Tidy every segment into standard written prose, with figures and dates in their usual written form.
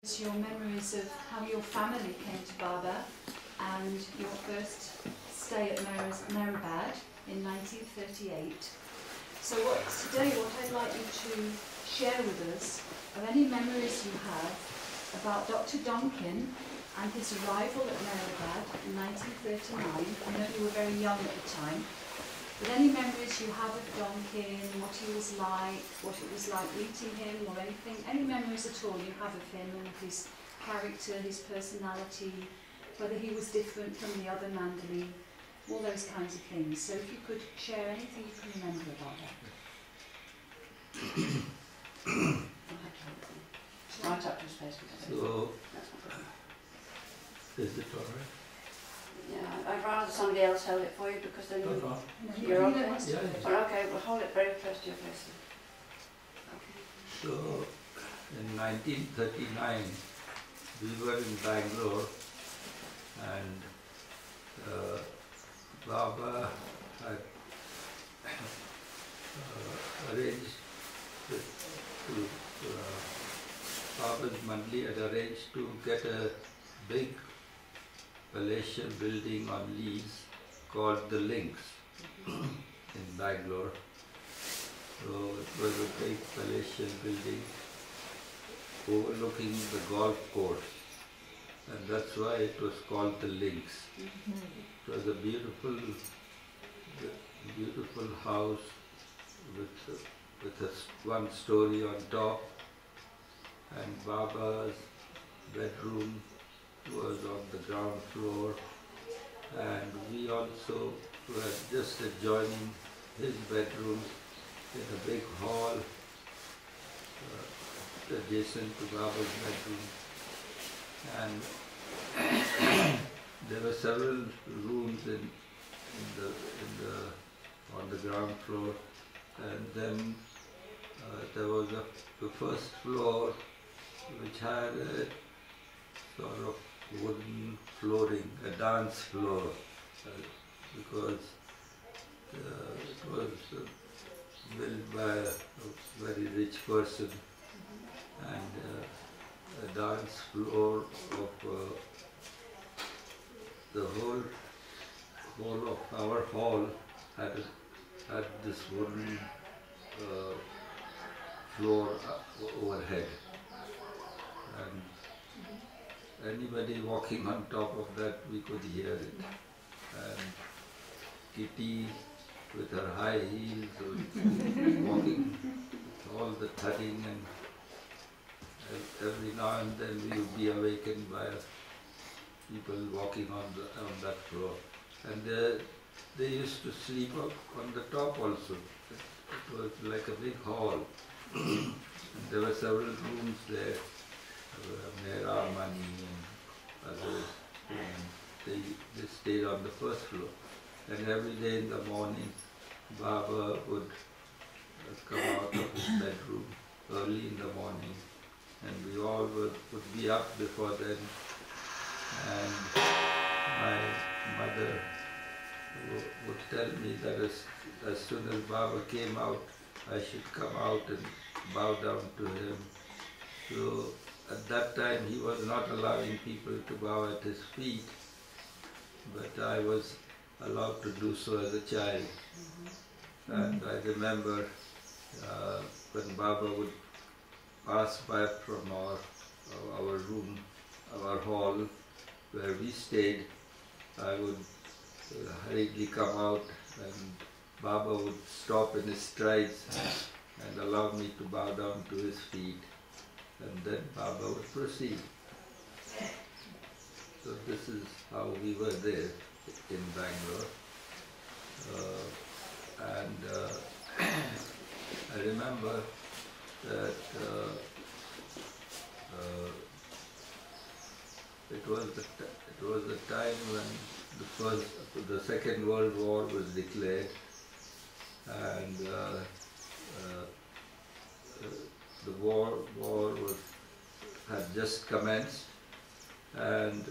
Your memories of how your family came to Baba and your first stay at Meherwan in 1938. So today what I'd like you to share with us are any memories you have about Dr Donkin and his arrival at Meherwan in 1939. I know you were very young at the time, but any memories you have of Donkin, what he was like, what it was like meeting him or anything, any memories at all you have of him and of his character, his personality, whether he was different from the other Mandali, all those kinds of things. So if you could share anything you can remember about that. Right up to his face. So, is it all right? Yeah, I'd rather somebody else hold it for you because then you're No, okay. Yeah. Well, okay, we'll hold it very close to your face. So, in 1939, we were in Bangalore, and Baba had arranged Baba's Mandli had arranged to get a big palatial building on lease called the Links in Bangalore. So it was a big palatial building overlooking the golf course, and that's why it was called the Links. It was a beautiful house with one story on top, and Baba's bedroom was on the ground floor, and we also were just adjoining his bedroom in a big hall adjacent to Baba's bedroom, and there were several rooms on the ground floor, and then there was the first floor which had a sort of wooden flooring, a dance floor, because it was built by a very rich person, and a dance floor of the whole of our hall had this wooden floor overhead, and anybody walking on top of that, we could hear it. And Kitty with her high heels walking, all the thudding, and every now and then we would be awakened by people walking on that floor. And they used to sleep up on the top also. It was like a big hall. And there were several rooms there. Meherwan and others, and they stayed on the first floor. And every day in the morning, Baba would come out of his bedroom early in the morning, and we all would be up before then. And my mother would tell me that as soon as Baba came out, I should come out and bow down to him. So at that time he was not allowing people to bow at his feet, but I was allowed to do so as a child. And I remember when Baba would pass by from our room, our hall where we stayed, I would hurriedly come out, and Baba would stop in his strides and allow me to bow down to his feet, and then Baba would proceed. So this is how we were there in Bangalore. I remember that it was the time when the Second World War was declared, and the war had just commenced, and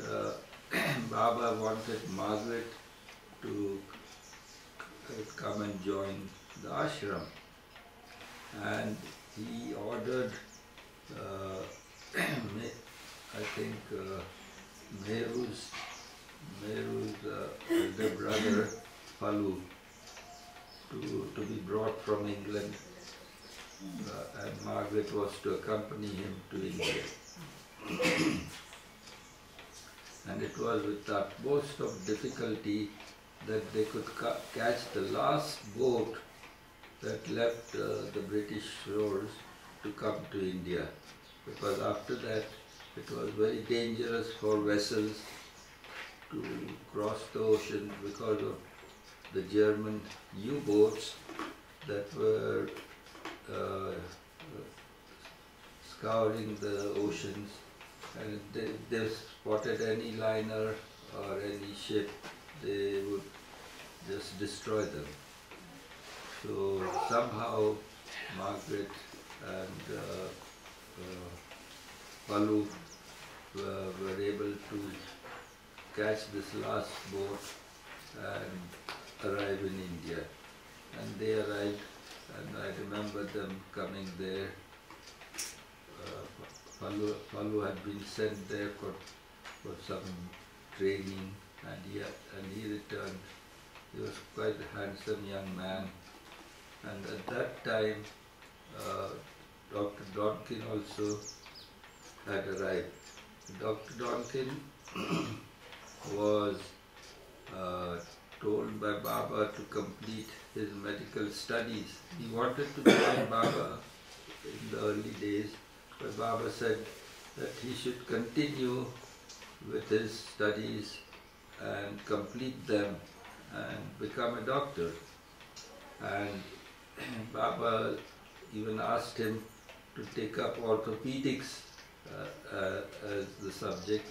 Baba wanted Margaret to come and join the ashram, and he ordered I think Meher's elder brother, Palu, to be brought from England, and Margaret was to accompany him to India. And it was with the utmost of difficulty that they could catch the last boat that left the British shores to come to India, because after that it was very dangerous for vessels to cross the ocean because of the German U-boats that were scouring the oceans, and if they spotted any liner or any ship, they would just destroy them. So somehow Margaret and Palu were able to catch this last boat and arrive in India. And they arrived, and I remember them coming there. Palu had been sent there for some training, and he returned. He was quite a handsome young man. And at that time, Dr. Donkin also had arrived. Dr. Donkin was told by Baba to complete his medical studies. He wanted to join Baba in the early days, but Baba said that he should continue with his studies and complete them and become a doctor. And Baba even asked him to take up orthopedics as the subject.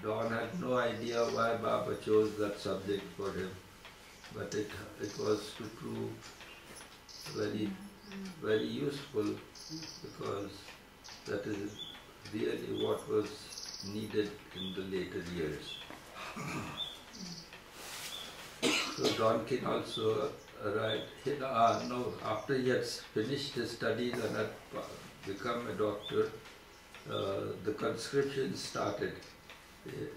Don had no idea why Baba chose that subject for him, but it was to prove very, very useful, because that is really what was needed in the later years. So Donkin also arrived, after he had finished his studies and had become a doctor, the conscription started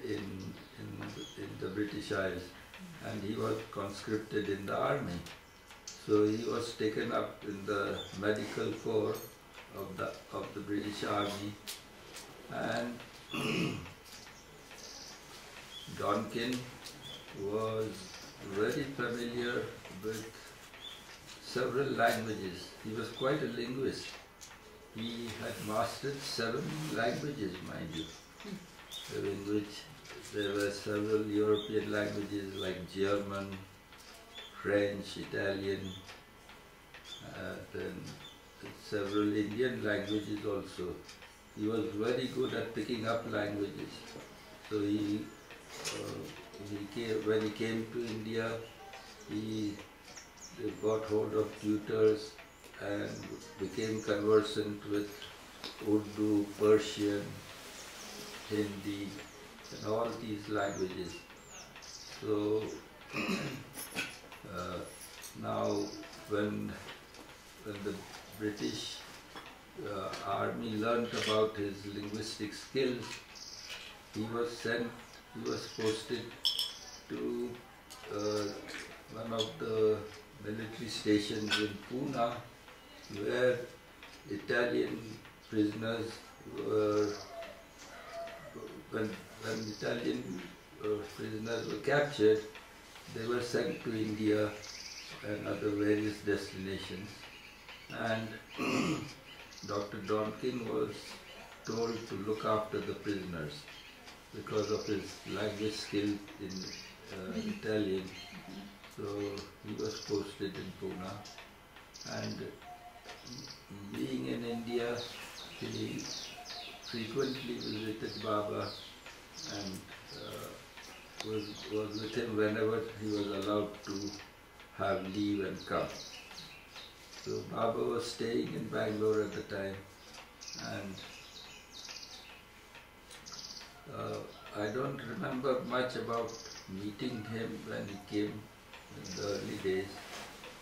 in the British Isles, and he was conscripted in the army. So he was taken up in the medical corps of the British Army, and Donkin was very familiar with several languages. He was quite a linguist. He had mastered 7 languages, mind you, in which there were several European languages like German, French, Italian, then several Indian languages also. He was very good at picking up languages. So when he came to India, he got hold of tutors and became conversant with Urdu, Persian, Hindi, and all these languages. So now when the British army learnt about his linguistic skills, he was posted to one of the military stations in Pune, where Italian prisoners were, when Italian prisoners were captured, they were sent to India and other various destinations. And Dr. Donkin was told to look after the prisoners because of his language skill in Italian. So he was posted in Pune, and being in India, he frequently visited Baba and was with him whenever he was allowed to have leave and come. So Baba was staying in Bangalore at the time, and I don't remember much about meeting him when he came in the early days.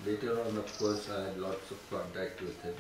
Later on, of course, I had lots of contact with him.